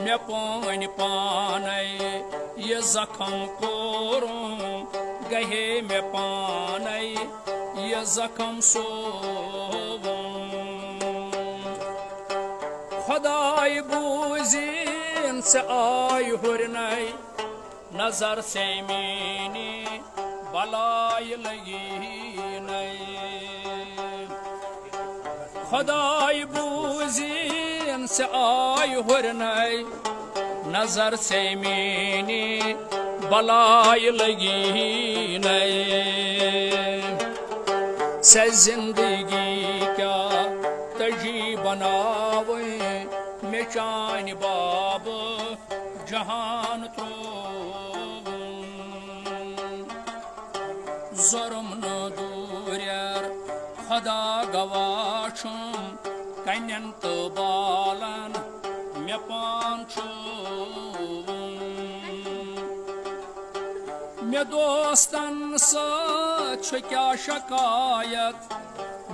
मे पान पाने ये जख्म कोरुम गहे मे पाने ये जख्म सोवुम खुदाई बूजिन से आय हुरनई नजर से मीनी बलाई लगी नहीं खुदाई बूजिन से आय हुरनई नजर से मीनी बलाई लगी नहीं से जिंदगी क्या तजी बनावे मे चान बाब जहान तो ज़ुर्म न दूर खुदा गवाशुम कन्यन तो बालन मे पान मे दोस्तन सच क्या शिकायत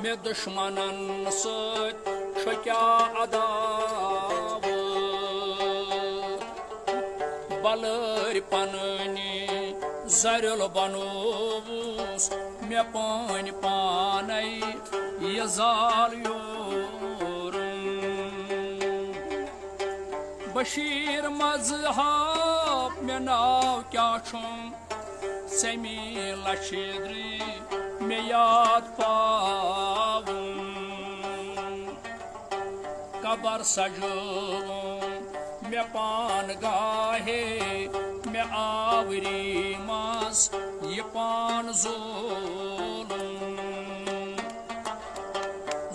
मे दुश्मनन सच क्या अदावत बलर पननी जरल बनोवुस मे पान पाने ये जाल योरुम बशीर मजहब मे नाव क्या छुम समी लशिद्री मे याद पावुम कबर सजोवुम मे पान गाहे मे आवरी मास ये पान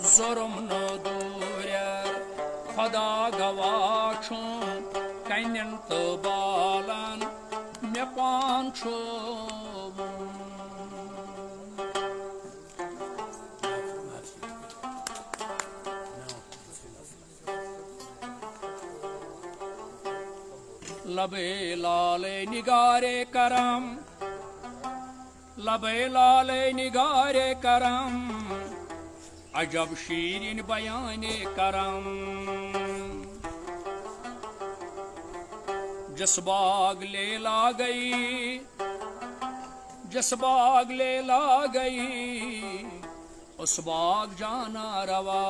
ज़ुर्म न दूर खुदा गवाशुम कन्यन तो बालन मे पान लबे लाले निगारे करम लबे लाले निगारे करम अजब शीरिन बयाने करम जिस बाग ले ला गई जिस बाग ले ला गई उस बाग जाना रवा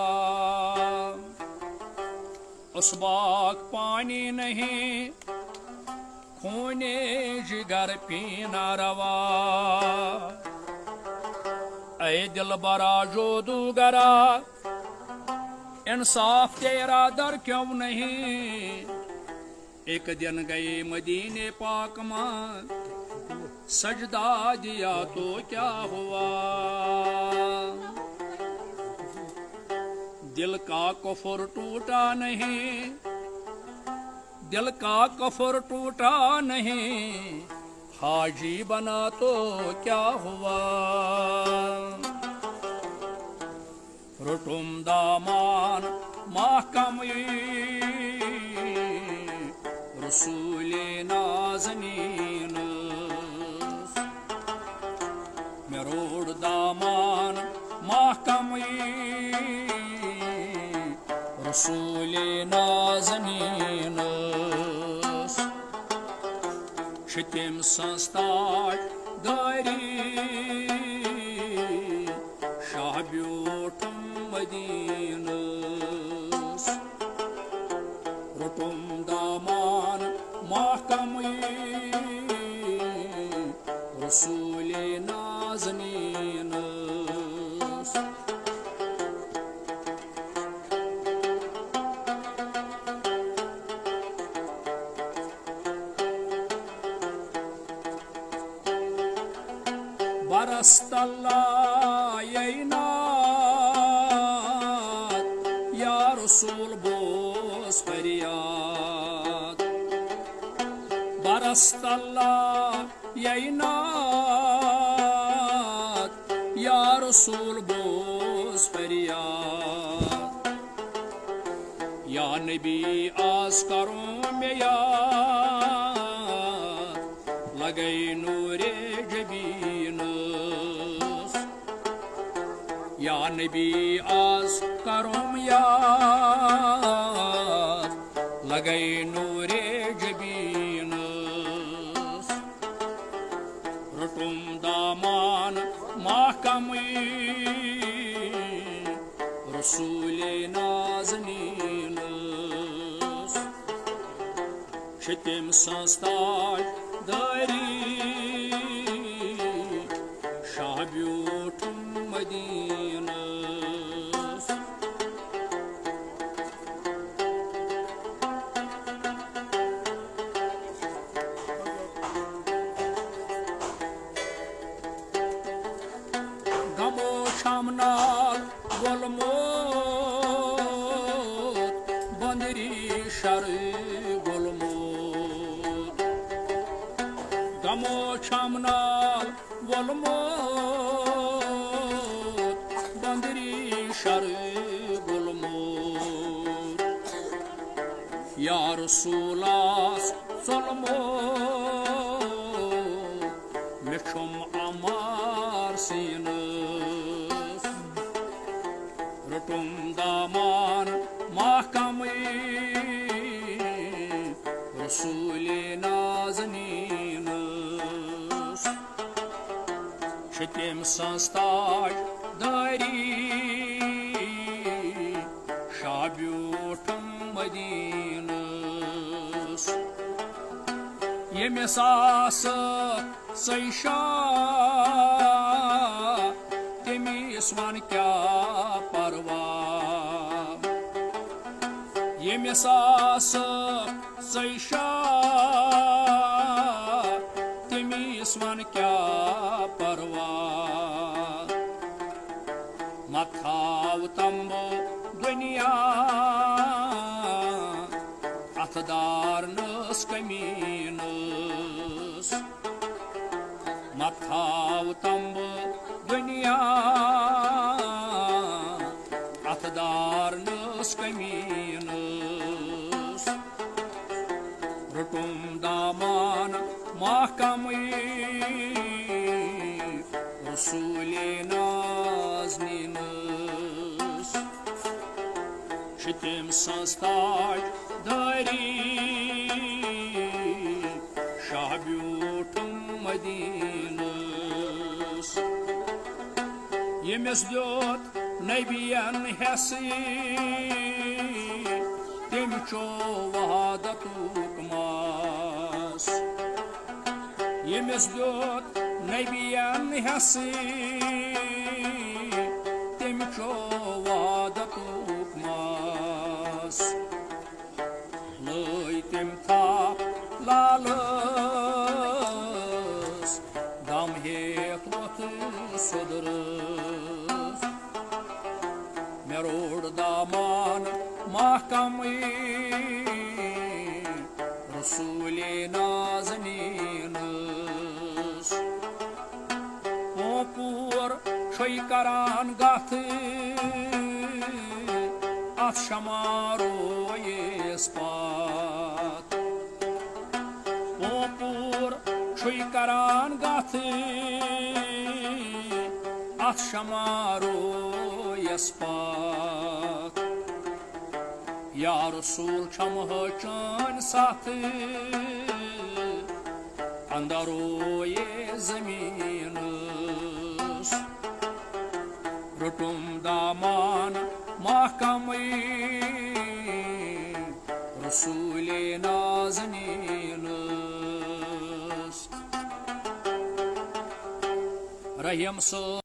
उस बाग पानी नहीं खूने जिगर पीना रवा ऐ दिल बरा जो दूगरा इंसाफ तेरा दर क्यों नहीं एक दिन गए मदीने पाक मां सजदा दिया तो क्या हुआ दिल का कुफर टूटा नहीं दिल का कफर टूटा नहीं हाजी बना तो क्या हुआ रुटुम दामान महकम रसूले नाज़नीन मे रोड दामान महकम रसूले नाज़नीन शितिम संस्तार दारी शाह ब्यूटम मदीनस रुटुम दामान महकम रसूले नाज़नीन बरस्तल्ला यैनात या रसूल बोस फरियाद बरस्तल्ला यैनात या रसूल बोस फरियाद या नबी आज करूं मैं याद लगे नूरे जबीन या नबी आज करूं याद लगे नूर Çetim sastaş dari Şahbiyotun Medinas Gamo Şamnal Golmot Bandiri Şarı Gamo Çamnal Golmot Bandiri Şarı Golmot Ya Resulas Solomot Meçhum amar sinus Rutum daman mahkamı Resul-i Nazanin Çetim sastaş dari Şahbiyotun Medinas Yemesası sayşa Temis van kya parva Yemesası sayşa Temis van kya parva Mathav tambo dünya Atdarnız kaminız Mathav tambo dünya Atdarnız kaminız Rutum daman mahkamı Resul-i Nazninız Çetim sastaş dari Şahbiyotun Medinas Yemes diyor Nebiyen hesi Temço vahada tukmaz Yemes diyor Nebiyen hesi Temço vahada tukmaz Löytim tap lalız Dam heklotı sodırız Merur daman mahkamı Resul-i Nazaninız Opur şoykaran gatı At şamaro ispat Opur şoykaran gatı At şamaro ispat Ya Resul çamı çan satı Andaroye zeminız Rutum daman mahkamı Resul-i Nazaninız Rahimsız